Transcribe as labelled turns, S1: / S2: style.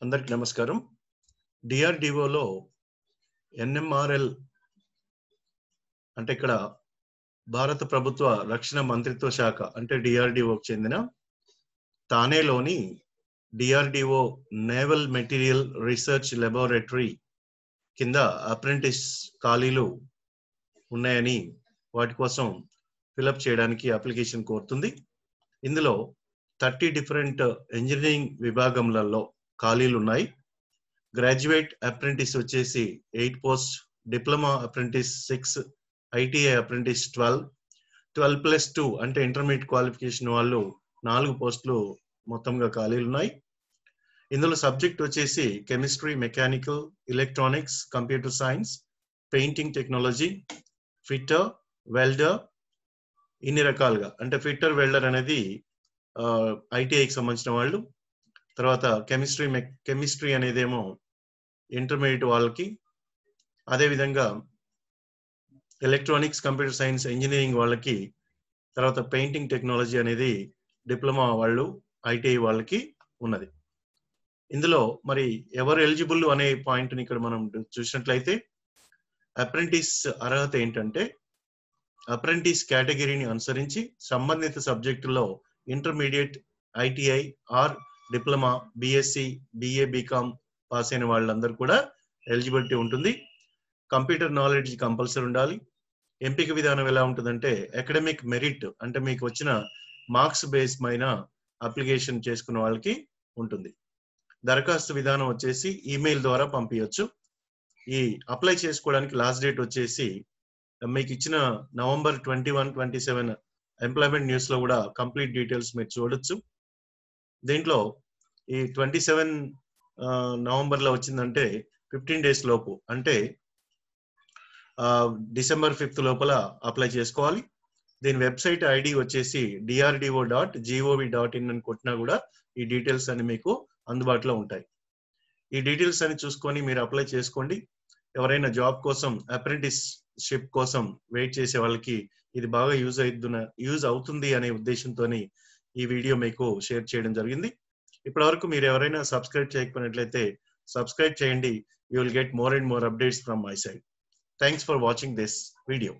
S1: అందరికి నమస్కారం. డిఆర్డిఓలో ఎన్ఎంఆర్ఎల్ అంటే ఇక్కడ భారత ప్రభుత్వ రక్షణ మంత్రిత్వ శాఖ అంటే డిఆర్డిఓకి చెందిన తానేలోని DRDO naval material research laboratory కింద అప్రెంటిస్ ఖాళీలు ఉన్నాయని వాటి కోసం ఫిలప్ చేయడానికి అప్లికేషన్ కోరుతుంది. ఇందులో 30 డిఫరెంట్ ఇంజనీరింగ్ విభాగంలలో ఖాళీలు ఉన్నాయి. గ్రాడ్యుయేట్ అప్రెంటిస్ వచ్చేసి 8 post, diploma apprentice 6, ITI apprentice 12+2 అంటే ఇంటర్మీడియట్ క్వాలిఫికేషన్ వాళ్ళు 4 పోస్టులు మొత్తంగా ఖాళీలు ఉన్నాయి. ఇందులో సబ్జెక్ట్ వచ్చేసి chemistry, mechanical, electronics, computer science, painting technology, fitter, welder, ఇన్ని రకాలుగా. అంటే ఫిట్టర్, వెల్డర్ అనేది ఐటీఐకి సంబంధించిన వాళ్ళు. తర్వాత కెమిస్ట్రీ అనేదేమో ఇంటర్మీడియట్ వాళ్ళకి, అదేవిధంగా ఎలక్ట్రానిక్స్, కంప్యూటర్ సైన్స్, ఇంజనీరింగ్ వాళ్ళకి, తర్వాత పెయింటింగ్ టెక్నాలజీ అనేది డిప్లొమా వాళ్ళు, ఐటీఐ వాళ్ళకి ఉన్నది. ఇందులో మరి ఎవరు ఎలిజిబుల్ అనే పాయింట్ని ఇక్కడ మనం చూసినట్లయితే అప్రెంటిస్ అర్హత ఏంటంటే అప్రెంటిస్ కేటగిరీని అనుసరించి సంబంధిత సబ్జెక్టులో intermediate, ITI or diploma, BSc, BA, BCom pass అయిన వాళ్ళందరూ కూడా ఎలిజిబిలిటీ ఉంటుంది. కంప్యూటర్ నాలెడ్జ్ కంపల్సరీ ఉండాలి. ఎంపిక విధానం ఎలా ఉంటుందంటే అకాడమిక్ మెరిట్ అంటే మీకు వచ్చిన మార్క్స్ బేస్ పైన అప్లికేషన్ చేసుకున్న వాళ్ళకి ఉంటుంది. దరఖాస్తు విధానం వచ్చేసి ఈమెయిల్ ద్వారా పంపించవచ్చు. ఈ అప్లై చేసుకోవడానికి లాస్ట్ డేట్ వచ్చేసి మీకు ఇచ్చిన November 21, 27 ఎంప్లాయ్మెంట్ న్యూస్ లో కూడా కంప్లీట్ డీటెయిల్స్ మీరు చూడొచ్చు. దీంట్లో ఈ 27 నవంబర్ లో వచ్చిందంటే 15 days లోపు అంటే December 5th లోపల అప్లై చేసుకోవాలి. దీని వెబ్సైట్ ఐడి వచ్చేసి drdo.gov.in అని కొట్టినా కూడా ఈ డీటెయిల్స్ అన్ని మీకు అందుబాటులో ఉంటాయి. ఈ డీటెయిల్స్ అన్ని చూసుకొని మీరు అప్లై చేసుకోండి. ఎవరైనా జాబ్ కోసం, అప్రెంటిస్షిప్ కోసం వెయిట్ చేసే వాళ్ళకి ఇది బాగా యూజ్ అవుతుంది అనే ఉద్దేశంతో ఈ వీడియో మీకు షేర్ చేయడం జరిగింది. ఇప్పటి వరకు మీరు ఎవరైనా సబ్స్క్రైబ్ చేయకపోయినట్లయితే సబ్స్క్రైబ్ చేయండి. You will get more and more updates from my side. Thanks for watching this video.